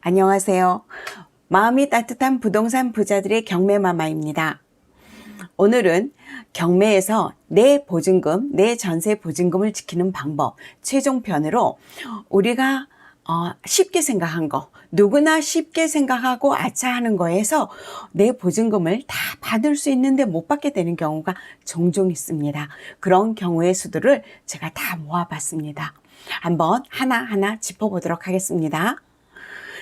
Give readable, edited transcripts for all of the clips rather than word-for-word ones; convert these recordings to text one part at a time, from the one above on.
안녕하세요. 마음이 따뜻한 부동산 부자들의 경매마마입니다. 오늘은 경매에서 내 보증금, 내 전세 보증금을 지키는 방법 최종편으로 우리가 쉽게 생각한 거, 누구나 쉽게 생각하고 아차 하는 거에서 내 보증금을 다 받을 수 있는데 못 받게 되는 경우가 종종 있습니다. 그런 경우의 수들을 제가 다 모아봤습니다. 한번 하나하나 짚어보도록 하겠습니다.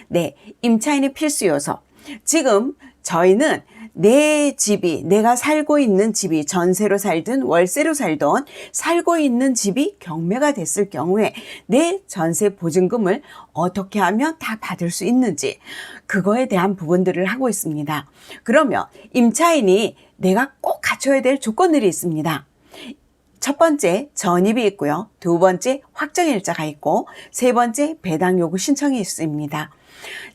네, 임차인의 필수 요소. 지금 저희는 내 집이, 내가 살고 있는 집이 전세로 살든 월세로 살든 살고 있는 집이 경매가 됐을 경우에 내 전세 보증금을 어떻게 하면 다 받을 수 있는지 그거에 대한 부분들을 하고 있습니다. 그러면 임차인이 내가 꼭 갖춰야 될 조건들이 있습니다. 첫 번째 전입이 있고요. 두 번째 확정일자가 있고 세 번째 배당 요구 신청이 있습니다.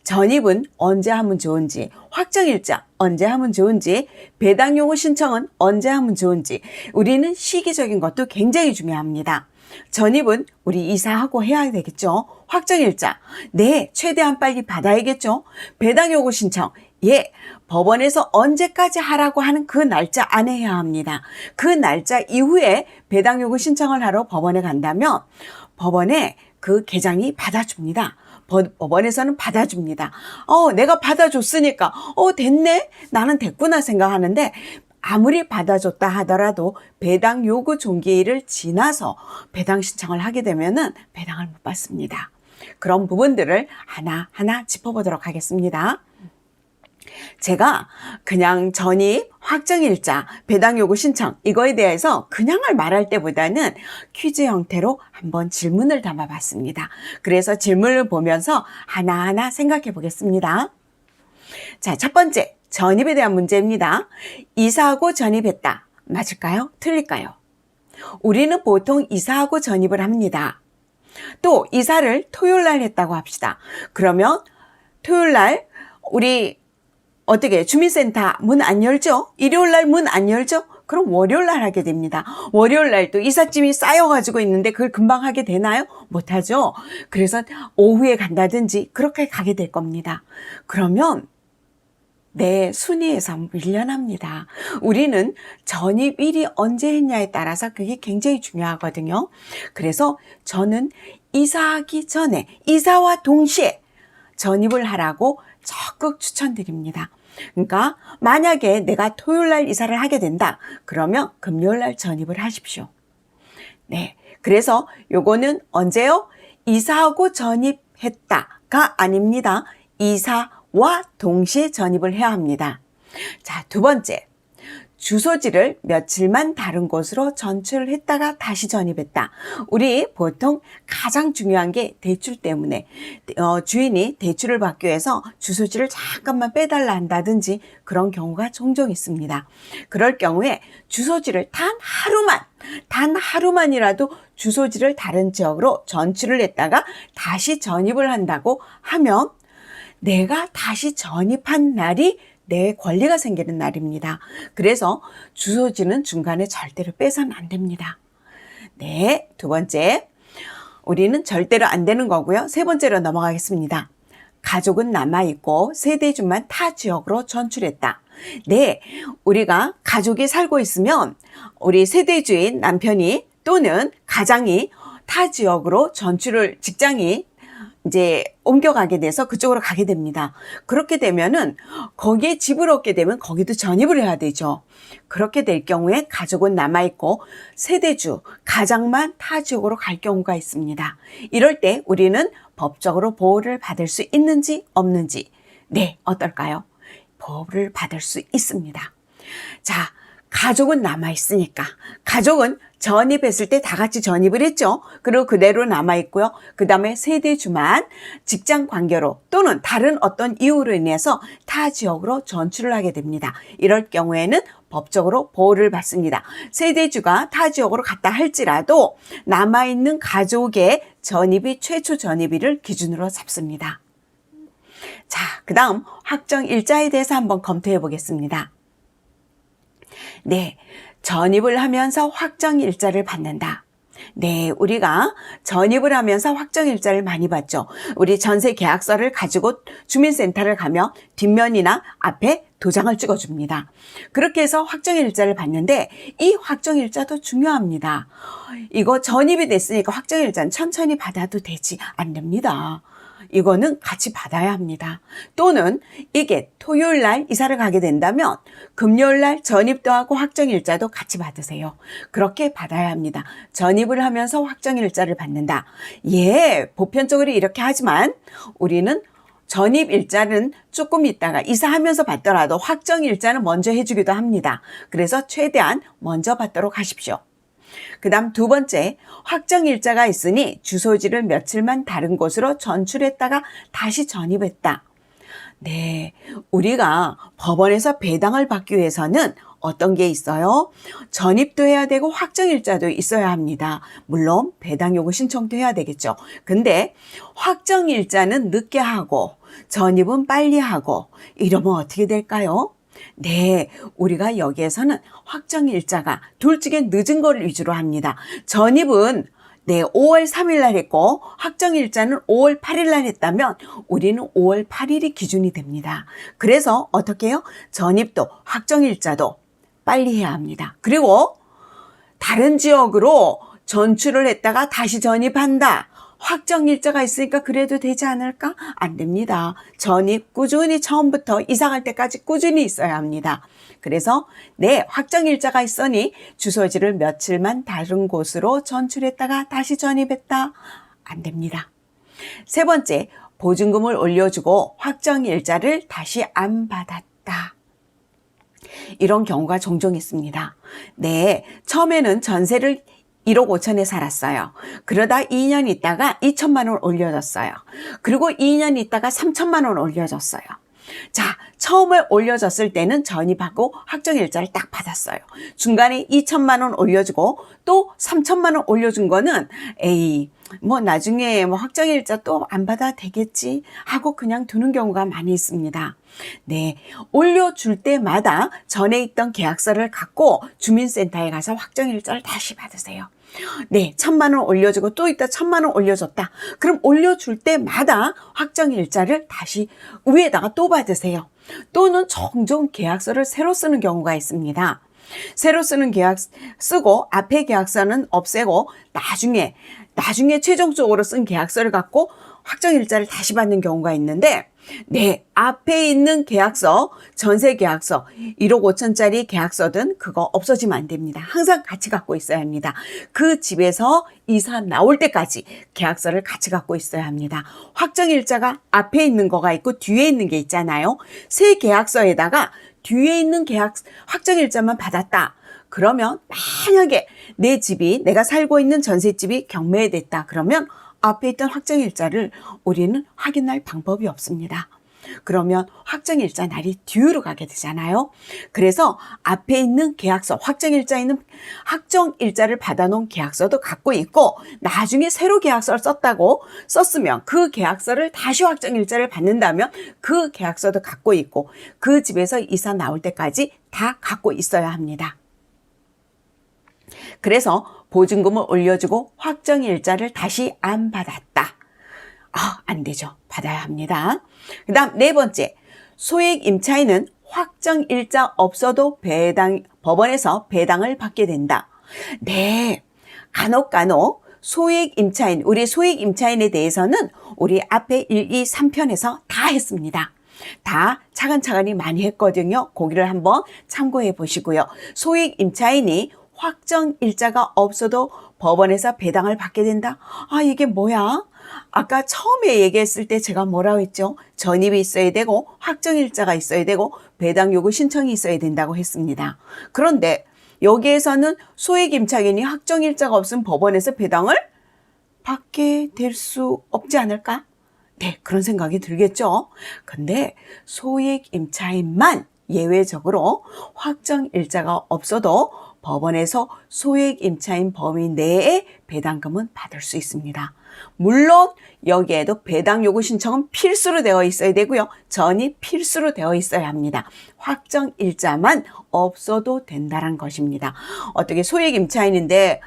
전입은 언제 하면 좋은지, 확정일자 언제 하면 좋은지, 배당 요구 신청은 언제 하면 좋은지 우리는 시기적인 것도 굉장히 중요합니다. 전입은 우리 이사하고 해야 되겠죠. 확정일자, 네, 최대한 빨리 받아야겠죠. 배당 요구 신청, 예, 법원에서 언제까지 하라고 하는 그 날짜 안에 해야 합니다. 그 날짜 이후에 배당 요구 신청을 하러 법원에 간다면 법원에 그 계장이 받아줍니다. 법원에서는 받아줍니다. 내가 받아줬으니까 됐네? 나는 됐구나 생각하는데 아무리 받아줬다 하더라도 배당 요구 종기일을 지나서 배당 신청을 하게 되면은 배당을 못 받습니다. 그런 부분들을 하나하나 짚어보도록 하겠습니다. 제가 그냥 전입, 확정일자, 배당 요구 신청 이거에 대해서 그냥을 말할 때보다는 퀴즈 형태로 한번 질문을 담아봤습니다. 그래서 질문을 보면서 하나하나 생각해 보겠습니다. 자, 첫 번째 전입에 대한 문제입니다. 이사하고 전입했다. 맞을까요? 틀릴까요? 우리는 보통 이사하고 전입을 합니다. 또 이사를 토요일날 했다고 합시다. 그러면 토요일날 우리 어떻게 주민센터 문 안 열죠? 일요일날 문 안 열죠? 그럼 월요일날 하게 됩니다. 월요일날도 이삿짐이 쌓여가지고 있는데 그걸 금방 하게 되나요? 못하죠. 그래서 오후에 간다든지 그렇게 가게 될 겁니다. 그러면 내 순위에서 밀려납니다. 우리는 전입일이 언제 했냐에 따라서 그게 굉장히 중요하거든요. 그래서 저는 이사하기 전에 이사와 동시에 전입을 하라고 적극 추천드립니다. 그러니까 만약에 내가 토요일날 이사를 하게 된다. 그러면 금요일날 전입을 하십시오. 네, 그래서 요거는 언제요? 이사하고 전입했다가 아닙니다. 이사와 동시에 전입을 해야 합니다. 자, 두 번째. 주소지를 며칠만 다른 곳으로 전출을 했다가 다시 전입했다. 우리 보통 가장 중요한 게 대출 때문에 주인이 대출을 받기 위해서 주소지를 잠깐만 빼달라 한다든지 그런 경우가 종종 있습니다. 그럴 경우에 주소지를 단 하루만이라도 주소지를 다른 지역으로 전출을 했다가 다시 전입을 한다고 하면 내가 다시 전입한 날이 내 권리가 생기는 날입니다. 그래서 주소지는 중간에 절대로 빼서는 안 됩니다. 네, 두 번째. 우리는 절대로 안 되는 거고요. 세 번째로 넘어가겠습니다. 가족은 남아있고 세대주만 타 지역으로 전출했다. 네, 우리가 가족이 살고 있으면 우리 세대주인 남편이 또는 가장이 타 지역으로 직장이 이제 옮겨가게 돼서 그쪽으로 가게 됩니다. 그렇게 되면은 거기에 집을 얻게 되면 거기도 전입을 해야 되죠. 그렇게 될 경우에 가족은 남아있고 세대주, 가장만 타 지역으로 갈 경우가 있습니다. 이럴 때 우리는 법적으로 보호를 받을 수 있는지 없는지, 네, 어떨까요? 보호를 받을 수 있습니다. 자, 가족은 남아있으니까 가족은 전입했을 때 다 같이 전입을 했죠. 그리고 그대로 남아있고요. 그 다음에 세대주만 직장 관계로 또는 다른 어떤 이유로 인해서 타 지역으로 전출을 하게 됩니다. 이럴 경우에는 법적으로 보호를 받습니다. 세대주가 타 지역으로 갔다 할지라도 남아있는 가족의 전입이 최초 전입일을 기준으로 잡습니다. 자, 그 다음 확정일자에 대해서 한번 검토해 보겠습니다. 네, 전입을 하면서 확정일자를 받는다. 네, 우리가 전입을 하면서 확정일자를 많이 받죠. 우리 전세 계약서를 가지고 주민센터를 가면 뒷면이나 앞에 도장을 찍어줍니다. 그렇게 해서 확정일자를 받는데 이 확정일자도 중요합니다. 이거 전입이 됐으니까 확정일자는 천천히 받아도 되지 안 됩니다. 이거는 같이 받아야 합니다. 또는 이게 토요일 날 이사를 가게 된다면 금요일 날 전입도 하고 확정일자도 같이 받으세요. 그렇게 받아야 합니다. 전입을 하면서 확정일자를 받는다. 예, 보편적으로 이렇게 하지만 우리는 전입일자는 조금 있다가 이사하면서 받더라도 확정일자는 먼저 해주기도 합니다. 그래서 최대한 먼저 받도록 하십시오. 그 다음 두 번째, 확정일자가 있으니 주소지를 며칠만 다른 곳으로 전출했다가 다시 전입했다. 네, 우리가 법원에서 배당을 받기 위해서는 어떤 게 있어요? 전입도 해야 되고 확정일자도 있어야 합니다. 물론 배당 요구 신청도 해야 되겠죠. 근데 확정일자는 늦게 하고 전입은 빨리 하고 이러면 어떻게 될까요? 네, 우리가 여기에서는 확정일자가 둘 중에 늦은 걸 위주로 합니다. 전입은 5월 3일 날 했고 확정일자는 5월 8일 날 했다면 우리는 5월 8일이 기준이 됩니다. 그래서 어떻게 해요? 전입도 확정일자도 빨리 해야 합니다. 그리고 다른 지역으로 전출을 했다가 다시 전입한다. 확정일자가 있으니까 그래도 되지 않을까? 안 됩니다. 전입 꾸준히 처음부터 이사 갈 때까지 꾸준히 있어야 합니다. 그래서 확정일자가 있으니 주소지를 며칠만 다른 곳으로 전출했다가 다시 전입했다. 안 됩니다. 세 번째, 보증금을 올려주고 확정일자를 다시 안 받았다. 이런 경우가 종종 있습니다. 처음에는 전세를 1억 5천에 살았어요. 그러다 2년 있다가 2천만 원 올려줬어요. 그리고 2년 있다가 3천만 원 올려줬어요. 자, 처음에 올려줬을 때는 전입하고 확정일자를 딱 받았어요. 중간에 2천만 원 올려주고 또 3천만 원 올려준 거는 나중에 확정일자 또 안 받아도 되겠지 하고 그냥 두는 경우가 많이 있습니다. 올려줄 때마다 전에 있던 계약서를 갖고 주민센터에 가서 확정일자를 다시 받으세요. 1,000만 원 올려주고 또 이따 1,000만 원 올려줬다. 그럼 올려줄 때마다 확정일자를 다시 위에다가 또 받으세요. 또는 종종 계약서를 새로 쓰는 경우가 있습니다. 새로 쓰는 계약 쓰고 앞에 계약서는 없애고 나중에 최종적으로 쓴 계약서를 갖고 확정일자를 다시 받는 경우가 있는데 앞에 있는 계약서, 전세 계약서, 1억 5천짜리 계약서든 그거 없어지면 안 됩니다. 항상 같이 갖고 있어야 합니다. 그 집에서 이사 나올 때까지 계약서를 같이 갖고 있어야 합니다. 확정일자가 앞에 있는 거가 있고 뒤에 있는 게 있잖아요. 새 계약서에다가 뒤에 있는 확정일자만 받았다. 그러면 만약에 내가 살고 있는 전셋집이 경매됐다. 그러면 앞에 있던 확정일자를 우리는 확인할 방법이 없습니다. 그러면 확정일자 날이 뒤로 가게 되잖아요. 그래서 앞에 있는 계약서, 확정일자를 받아놓은 계약서도 갖고 있고 나중에 새로 계약서를 썼으면 그 계약서를 다시 확정일자를 받는다면 그 계약서도 갖고 있고 그 집에서 이사 나올 때까지 다 갖고 있어야 합니다. 그래서 보증금을 올려주고 확정일자를 다시 안 받았다. 안 되죠. 받아야 합니다. 그 다음 네 번째, 소액임차인은 확정일자 없어도 법원에서 배당을 받게 된다. 간혹 소액임차인, 우리 소액임차인에 대해서는 우리 앞에 1, 2, 3편에서 다 했습니다. 다 차근차근히 많이 했거든요. 거기를 한번 참고해 보시고요. 소액임차인이 확정일자가 없어도 법원에서 배당을 받게 된다? 이게 뭐야? 아까 처음에 얘기했을 때 제가 뭐라고 했죠? 전입이 있어야 되고 확정일자가 있어야 되고 배당 요구 신청이 있어야 된다고 했습니다. 그런데 여기에서는 소액임차인이 확정일자가 없으면 법원에서 배당을 받게 될 수 없지 않을까? 그런 생각이 들겠죠. 근데 소액임차인만 예외적으로 확정일자가 없어도 법원에서 소액 임차인 범위 내에 배당금은 받을 수 있습니다. 물론 여기에도 배당 요구 신청은 필수로 되어 있어야 되고요. 전이 필수로 되어 있어야 합니다. 확정 일자만 없어도 된다는 것입니다. 어떻게 소액 임차인인데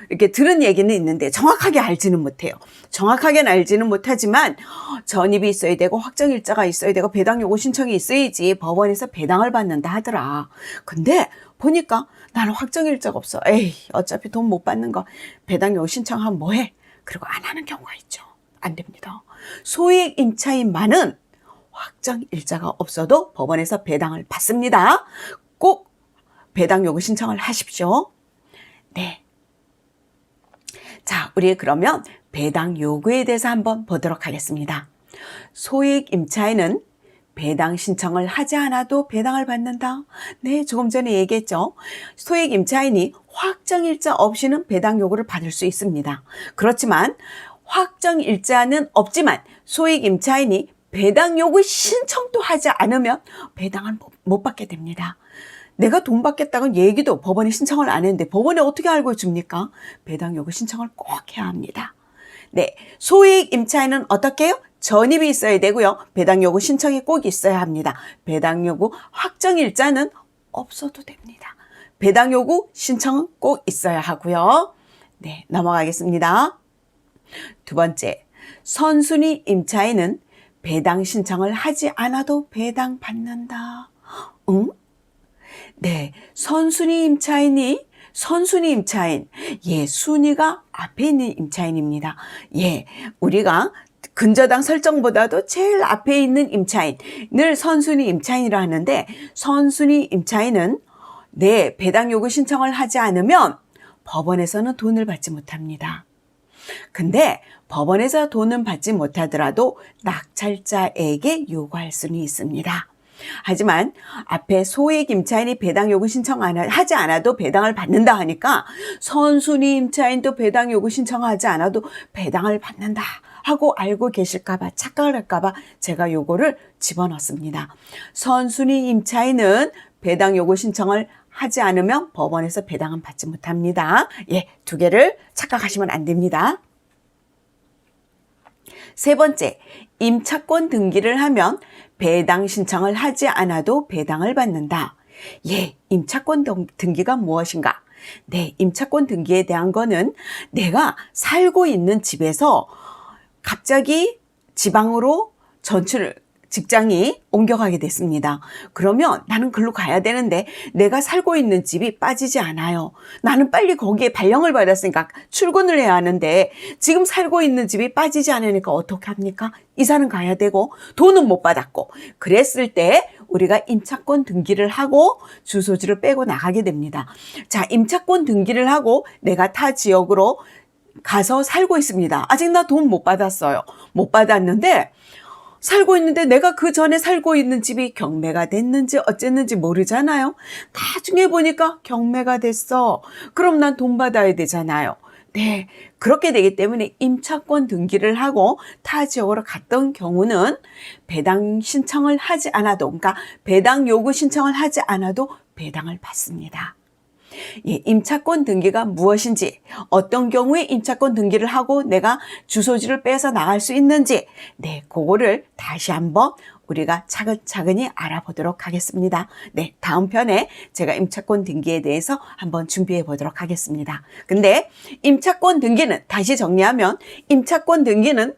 이렇게 들은 얘기는 있는데 정확하게 알지는 못해요. 정확하게는 알지는 못하지만 전입이 있어야 되고 확정일자가 있어야 되고 배당 요구 신청이 있어야지 법원에서 배당을 받는다 하더라. 근데 보니까 나는 확정일자가 없어. 에이, 어차피 돈 못 받는 거 배당 요구 신청하면 뭐해? 그리고 안 하는 경우가 있죠. 안 됩니다. 소액 임차인만은 확정일자가 없어도 법원에서 배당을 받습니다. 꼭 배당 요구 신청을 하십시오. 네. 자, 우리 그러면 배당 요구에 대해서 한번 보도록 하겠습니다. 소액 임차인은 배당 신청을 하지 않아도 배당을 받는다. 네, 조금 전에 얘기했죠. 소액 임차인이 확정일자 없이는 배당 요구를 받을 수 있습니다. 그렇지만 확정일자는 없지만 소액 임차인이 배당 요구 신청도 하지 않으면 배당을 못 받게 됩니다. 내가 돈 받겠다는 얘기도 법원에 신청을 안 했는데 법원에 어떻게 알고 줍니까? 배당 요구 신청을 꼭 해야 합니다. 네, 소액 임차인은 어떻게 해요? 전입이 있어야 되고요. 배당 요구 신청이 꼭 있어야 합니다. 배당 요구 확정일자는 없어도 됩니다. 배당 요구 신청은 꼭 있어야 하고요. 네, 넘어가겠습니다. 두 번째, 선순위 임차인은 배당 신청을 하지 않아도 배당 받는다. 응? 네, 선순위 임차인, 예, 순위가 앞에 있는 임차인입니다. 예, 우리가 근저당 설정보다도 제일 앞에 있는 임차인을 선순위 임차인이라 하는데, 선순위 임차인은 네, 배당 요구 신청을 하지 않으면 법원에서는 돈을 받지 못합니다. 근데 법원에서 돈은 받지 못하더라도 낙찰자에게 요구할 수는 있습니다. 하지만 앞에 소액 임차인이 배당 요구 신청하지 않아도 배당을 받는다 하니까 선순위 임차인도 배당 요구 신청하지 않아도 배당을 받는다 하고 알고 계실까봐 착각을 할까봐 제가 요거를 집어넣습니다. 선순위 임차인은 배당 요구 신청을 하지 않으면 법원에서 배당은 받지 못합니다. 예, 두 개를 착각하시면 안 됩니다. 세 번째, 임차권 등기를 하면 배당 신청을 하지 않아도 배당을 받는다. 예, 임차권 등기가 무엇인가? 네, 임차권 등기에 대한 거는 내가 살고 있는 집에서 갑자기 지방으로 직장이 옮겨가게 됐습니다. 그러면 나는 글로 가야 되는데 내가 살고 있는 집이 빠지지 않아요. 나는 빨리 거기에 발령을 받았으니까 출근을 해야 하는데 지금 살고 있는 집이 빠지지 않으니까 어떻게 합니까? 이사는 가야 되고 돈은 못 받았고 그랬을 때 우리가 임차권 등기를 하고 주소지를 빼고 나가게 됩니다. 자, 임차권 등기를 하고 내가 타 지역으로 가서 살고 있습니다. 아직 나 돈 못 받았어요. 못 받았는데 살고 있는데 내가 그 전에 살고 있는 집이 경매가 됐는지 어쨌는지 모르잖아요. 나중에 보니까 경매가 됐어. 그럼 난 돈 받아야 되잖아요. 네, 그렇게 되기 때문에 임차권 등기를 하고 타 지역으로 갔던 경우는 배당 신청을 하지 않아도, 그러니까 배당 요구 신청을 하지 않아도 배당을 받습니다. 예, 임차권 등기가 무엇인지, 어떤 경우에 임차권 등기를 하고 내가 주소지를 빼서 나갈 수 있는지, 네, 그거를 다시 한번 우리가 차근차근히 알아보도록 하겠습니다. 네, 다음 편에 제가 임차권 등기에 대해서 한번 준비해 보도록 하겠습니다. 근데 임차권 등기는, 다시 정리하면 임차권 등기는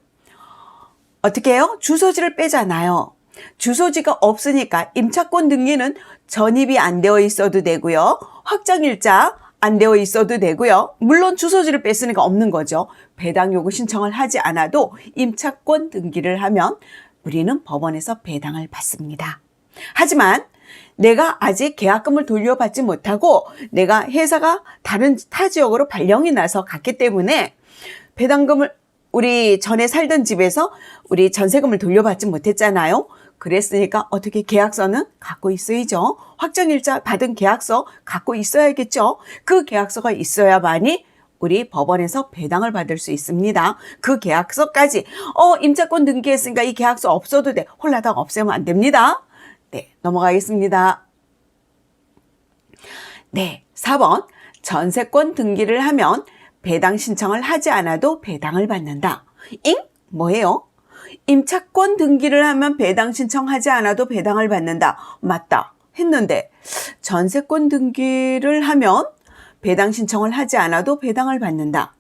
어떻게 해요? 주소지를 빼잖아요. 주소지가 없으니까 임차권 등기는 전입이 안 되어 있어도 되고요. 확정일자 안 되어 있어도 되고요. 물론 주소지를 뺐으니까 없는 거죠. 배당 요구 신청을 하지 않아도 임차권 등기를 하면 우리는 법원에서 배당을 받습니다. 하지만 내가 아직 계약금을 돌려받지 못하고 내가 회사가 다른 타 지역으로 발령이 나서 갔기 때문에 배당금을 우리 전에 살던 집에서 우리 전세금을 돌려받지 못했잖아요. 그랬으니까 어떻게 계약서는 갖고 있어야죠. 확정일자 받은 계약서 갖고 있어야겠죠. 그 계약서가 있어야만이 우리 법원에서 배당을 받을 수 있습니다. 그 계약서까지 임차권 등기했으니까 이 계약서 없어도 돼. 홀라당 없애면 안 됩니다. 네, 넘어가겠습니다. 네, 4번. 전세권 등기를 하면 배당 신청을 하지 않아도 배당을 받는다. 잉? 뭐예요? 임차권 등기를 하면 배당 신청하지 않아도 배당을 받는다. 맞다. 했는데 전세권 등기를 하면 배당 신청을 하지 않아도 배당을 받는다.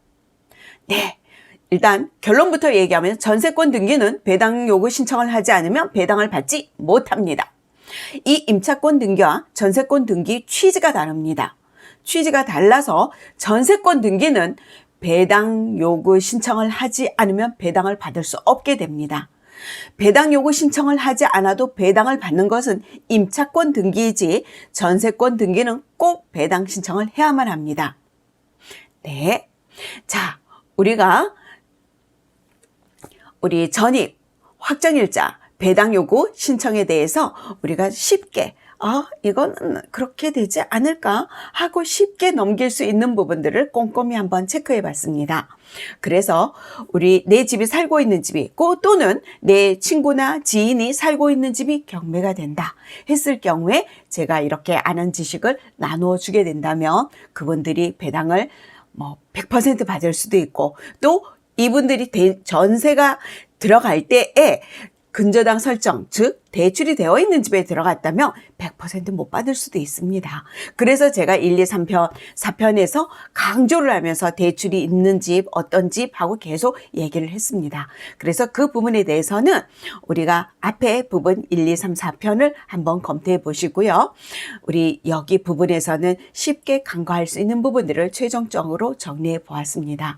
네. 일단 결론부터 얘기하면 전세권 등기는 배당 요구 신청을 하지 않으면 배당을 받지 못합니다. 이 임차권 등기와 전세권 등기 취지가 다릅니다. 취지가 달라서 전세권 등기는 배당 요구 신청을 하지 않으면 배당을 받을 수 없게 됩니다. 배당 요구 신청을 하지 않아도 배당을 받는 것은 임차권 등기이지 전세권 등기는 꼭 배당 신청을 해야만 합니다. 네. 자, 우리 전입, 확정일자, 배당 요구 신청에 대해서 우리가 쉽게 이건 그렇게 되지 않을까 하고 쉽게 넘길 수 있는 부분들을 꼼꼼히 한번 체크해 봤습니다. 그래서 내 집이 살고 있는 집이 있고 또는 내 친구나 지인이 살고 있는 집이 경매가 된다 했을 경우에 제가 이렇게 아는 지식을 나누어 주게 된다면 그분들이 배당을 100% 받을 수도 있고 또 이분들이 전세가 들어갈 때에 근저당 설정, 즉 대출이 되어 있는 집에 들어갔다면 100% 못 받을 수도 있습니다. 그래서 제가 1, 2, 3편, 4편에서 강조를 하면서 대출이 있는 집, 어떤 집 하고 계속 얘기를 했습니다. 그래서 그 부분에 대해서는 우리가 앞에 부분 1, 2, 3, 4편을 한번 검토해 보시고요. 우리 여기 부분에서는 쉽게 간과할 수 있는 부분들을 최종적으로 정리해 보았습니다.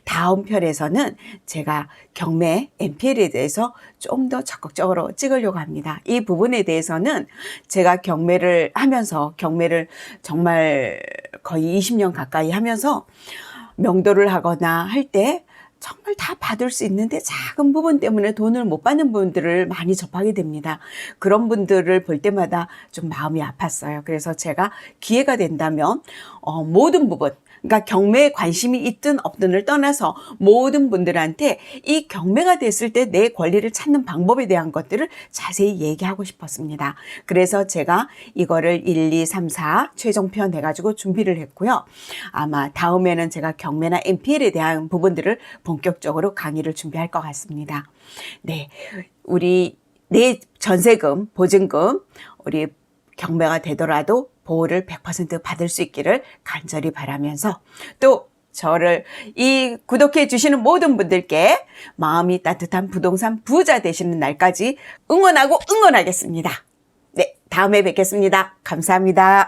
다음 편에서는 제가 경매 NPL에 대해서 좀 더 적극적으로 찍으려고 합니다. 이 부분에 대해서는 제가 경매를 정말 거의 20년 가까이 하면서 명도를 하거나 할 때 정말 다 받을 수 있는데 작은 부분 때문에 돈을 못 받는 분들을 많이 접하게 됩니다. 그런 분들을 볼 때마다 좀 마음이 아팠어요. 그래서 제가 기회가 된다면 모든 부분, 그러니까 경매에 관심이 있든 없든을 떠나서 모든 분들한테 이 경매가 됐을 때 내 권리를 찾는 방법에 대한 것들을 자세히 얘기하고 싶었습니다. 그래서 제가 이거를 1, 2, 3, 4 최종편 해가지고 준비를 했고요. 아마 다음에는 제가 경매나 NPL에 대한 부분들을 본격적으로 강의를 준비할 것 같습니다. 네, 내 전세금, 보증금, 우리 경매가 되더라도 보호를 100% 받을 수 있기를 간절히 바라면서 또 구독해 주시는 모든 분들께 마음이 따뜻한 부동산 부자 되시는 날까지 응원하겠습니다. 네, 다음에 뵙겠습니다. 감사합니다.